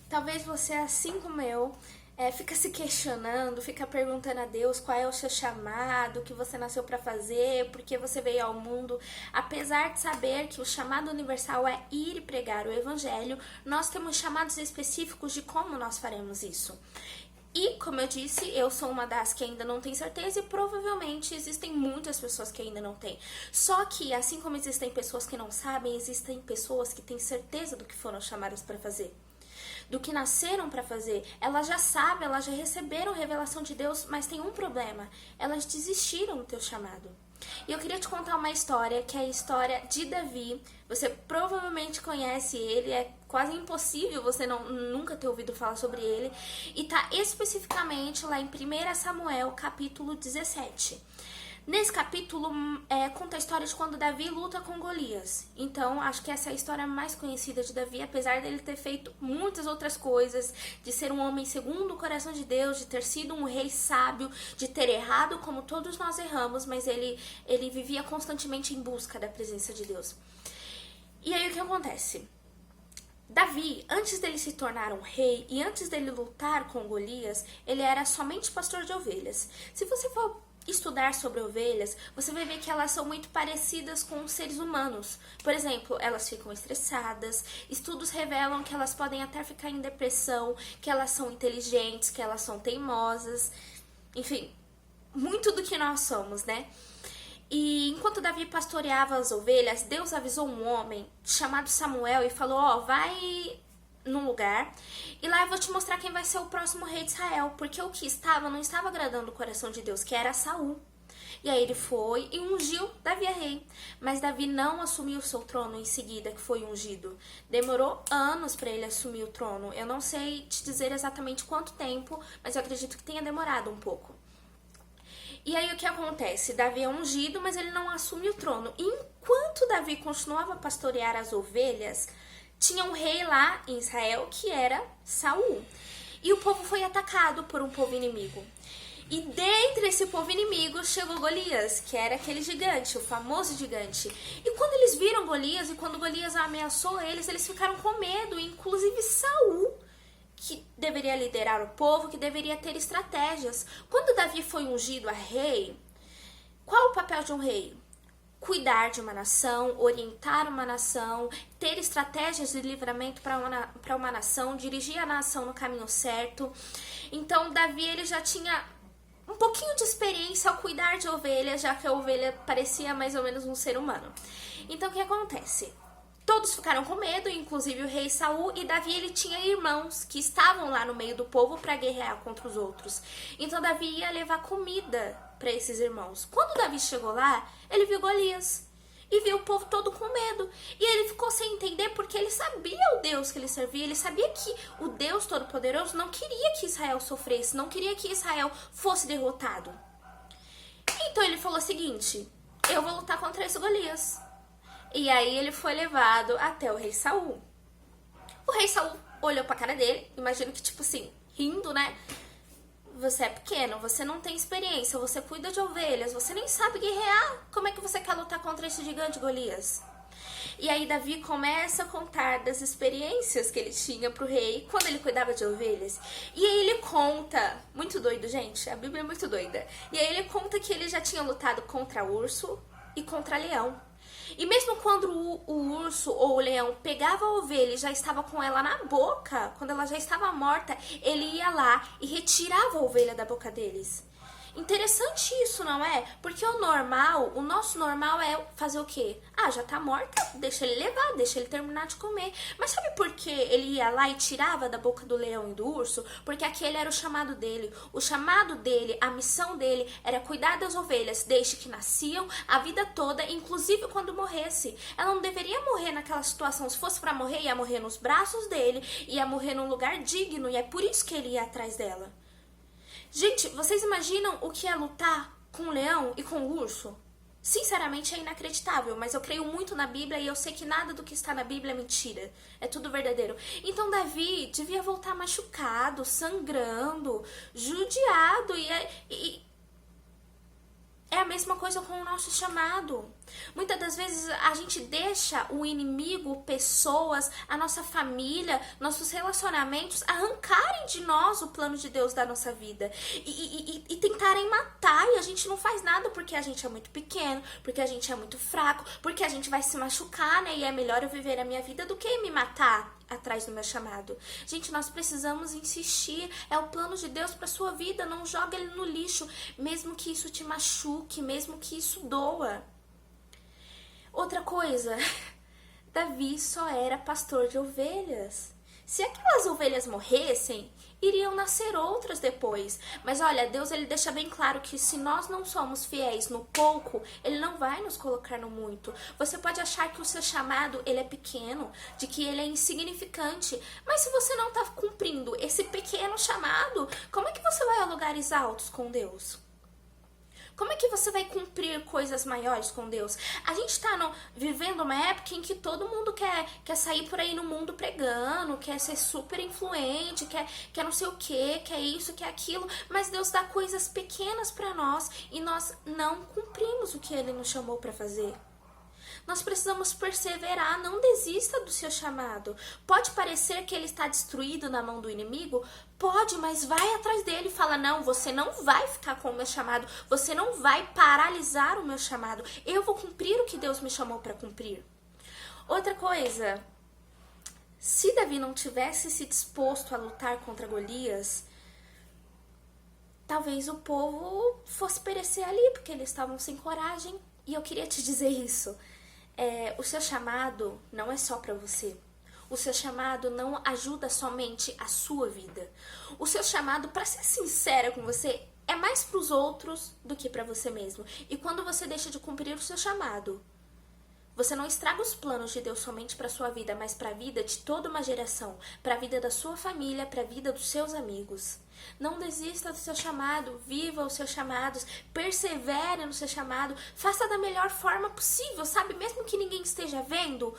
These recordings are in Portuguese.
Talvez você, assim como eu, fica se questionando, fica perguntando a Deus qual é o seu chamado, o que você nasceu para fazer, por que você veio ao mundo. Apesar de saber que o chamado universal é ir e pregar o evangelho, nós temos chamados específicos de como nós faremos isso. E, como eu disse, eu sou uma das que ainda não tem certeza e provavelmente existem muitas pessoas que ainda não têm. Só que, assim como existem pessoas que não sabem, existem pessoas que têm certeza do que foram chamadas para fazer, do que nasceram para fazer. Elas já sabem, elas já receberam revelação de Deus, mas tem um problema: elas desistiram do teu chamado. E eu queria te contar uma história, que é a história de Davi. Você provavelmente conhece ele, é quase impossível você nunca ter ouvido falar sobre ele. E tá especificamente lá em 1 Samuel, capítulo 17. Nesse capítulo, conta a história de quando Davi luta com Golias. Então, acho que essa é a história mais conhecida de Davi, apesar dele ter feito muitas outras coisas, de ser um homem segundo o coração de Deus, de ter sido um rei sábio, de ter errado como todos nós erramos, mas ele vivia constantemente em busca da presença de Deus. E aí o que acontece? Davi, antes dele se tornar um rei e antes dele lutar com Golias, ele era somente pastor de ovelhas. Se você for estudar sobre ovelhas, você vai ver que elas são muito parecidas com os seres humanos. Por exemplo, elas ficam estressadas, estudos revelam que elas podem até ficar em depressão, que elas são inteligentes, que elas são teimosas, enfim, muito do que nós somos, né? E enquanto Davi pastoreava as ovelhas, Deus avisou um homem chamado Samuel e falou: vai num lugar e lá eu vou te mostrar quem vai ser o próximo rei de Israel, porque o que não estava agradando o coração de Deus, que era Saul. E aí ele foi e ungiu Davi a rei, mas Davi não assumiu o seu trono em seguida que foi ungido. Demorou anos para ele assumir o trono. Eu não sei te dizer exatamente quanto tempo, mas eu acredito que tenha demorado um pouco. E aí o que acontece? Davi é ungido, mas ele não assume o trono. E enquanto Davi continuava a pastorear as ovelhas, tinha um rei lá em Israel que era Saul. E o povo foi atacado por um povo inimigo. E dentre esse povo inimigo chegou Golias, que era aquele gigante, o famoso gigante. E quando eles viram Golias e quando Golias ameaçou eles ficaram com medo. Inclusive Saul, que deveria liderar o povo, que deveria ter estratégias. Quando Davi foi ungido a rei, qual o papel de um rei? Cuidar de uma nação, orientar uma nação, ter estratégias de livramento para uma nação, dirigir a nação no caminho certo. Então Davi ele já tinha um pouquinho de experiência ao cuidar de ovelhas, já que a ovelha parecia mais ou menos um ser humano. Então o que acontece? Todos ficaram com medo, inclusive o rei Saul, e Davi ele tinha irmãos que estavam lá no meio do povo para guerrear contra os outros. Então Davi ia levar comida para esses irmãos. Quando Davi chegou lá, ele viu Golias e viu o povo todo com medo. E ele ficou sem entender porque ele sabia o Deus que ele servia, ele sabia que o Deus Todo-Poderoso não queria que Israel sofresse, não queria que Israel fosse derrotado. Então ele falou o seguinte: eu vou lutar contra esse Golias. E aí ele foi levado até o rei Saul. O rei Saul olhou pra cara dele, imagino que tipo assim, rindo, né? Você é pequeno, você não tem experiência, você cuida de ovelhas, você nem sabe guerrear. Como é que você quer lutar contra esse gigante Golias? E aí Davi começa a contar das experiências que ele tinha pro rei quando ele cuidava de ovelhas. E aí ele conta, muito doido, gente, a Bíblia é muito doida. E aí ele conta que ele já tinha lutado contra urso e contra leão. E mesmo quando o urso ou o leão pegava a ovelha e já estava com ela na boca, quando ela já estava morta, ele ia lá e retirava a ovelha da boca deles. Interessante isso, não é? Porque o nosso normal é fazer o quê? Já tá morta, deixa ele levar, deixa ele terminar de comer. Mas sabe por que ele ia lá e tirava da boca do leão e do urso? Porque aquele era o chamado dele. O chamado dele, a missão dele era cuidar das ovelhas desde que nasciam, a vida toda, inclusive quando morresse. Ela não deveria morrer naquela situação. Se fosse pra morrer, ia morrer nos braços dele, ia morrer num lugar digno, e é por isso que ele ia atrás dela. Gente, vocês imaginam o que é lutar com o leão e com o urso? Sinceramente é inacreditável, mas eu creio muito na Bíblia e eu sei que nada do que está na Bíblia é mentira. É tudo verdadeiro. Então Davi devia voltar machucado, sangrando, judiado. E é a mesma coisa com o nosso chamado. Muitas das vezes a gente deixa o inimigo, pessoas, a nossa família, nossos relacionamentos arrancarem de nós o plano de Deus da nossa vida e tentarem matar, e a gente não faz nada porque a gente é muito pequeno, porque a gente é muito fraco, porque a gente vai se machucar, né? E é melhor eu viver a minha vida do que me matar atrás do meu chamado. Gente, nós precisamos insistir, é o plano de Deus para sua vida, não joga ele no lixo, mesmo que isso te machuque, mesmo que isso doa. Outra coisa, Davi só era pastor de ovelhas. Se aquelas ovelhas morressem, iriam nascer outras depois. Mas olha, Deus ele deixa bem claro que se nós não somos fiéis no pouco, ele não vai nos colocar no muito. Você pode achar que o seu chamado ele é pequeno, de que ele é insignificante, mas se você não está cumprindo esse pequeno chamado, como é que você vai a lugares altos com Deus? Como é que você vai cumprir coisas maiores com Deus? A gente está vivendo uma época em que todo mundo quer sair por aí no mundo pregando, quer ser super influente, quer não sei o que, quer isso, quer aquilo, mas Deus dá coisas pequenas para nós e nós não cumprimos o que Ele nos chamou para fazer. Nós precisamos perseverar, não desista do seu chamado. Pode parecer que ele está destruído na mão do inimigo? Pode, mas vai atrás dele e fala, não, você não vai ficar com o meu chamado, você não vai paralisar o meu chamado. Eu vou cumprir o que Deus me chamou para cumprir. Outra coisa, se Davi não tivesse se disposto a lutar contra Golias, talvez o povo fosse perecer ali, porque eles estavam sem coragem. E eu queria te dizer isso. O seu chamado não é só para você. O seu chamado não ajuda somente a sua vida. O seu chamado, para ser sincera com você, é mais para os outros do que para você mesmo. E quando você deixa de cumprir o seu chamado, você não estraga os planos de Deus somente para sua vida, mas para a vida de toda uma geração, para a vida da sua família, para a vida dos seus amigos. Não desista do seu chamado, viva os seus chamados, persevere no seu chamado, faça da melhor forma possível, sabe? Mesmo que ninguém esteja vendo,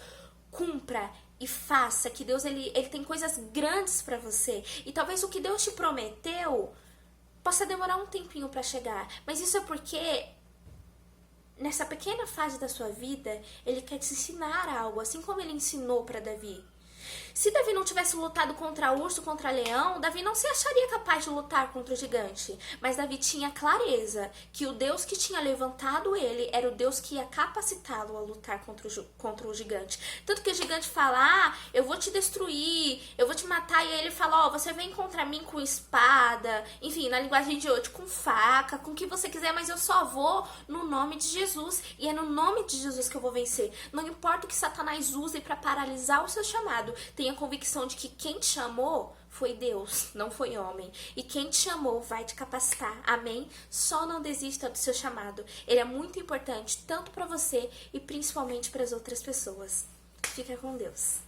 cumpra e faça, que Deus ele tem coisas grandes para você. E talvez o que Deus te prometeu possa demorar um tempinho para chegar, mas isso é porque nessa pequena fase da sua vida, ele quer te ensinar algo, assim como ele ensinou para Davi. Se Davi não tivesse lutado contra urso, contra leão, Davi não se acharia capaz de lutar contra o gigante. Mas Davi tinha clareza que o Deus que tinha levantado ele era o Deus que ia capacitá-lo a lutar contra o gigante. Tanto que o gigante fala, eu vou te destruir, eu vou te matar. E ele fala, você vem contra mim com espada, enfim, na linguagem de hoje, com faca, com o que você quiser, mas eu só vou no nome de Jesus. E é no nome de Jesus que eu vou vencer. Não importa o que Satanás use para paralisar o seu chamado, tenha convicção de que quem te chamou foi Deus, não foi homem. E quem te chamou vai te capacitar. Amém? Só não desista do seu chamado. Ele é muito importante, tanto para você e principalmente para as outras pessoas. Fica com Deus.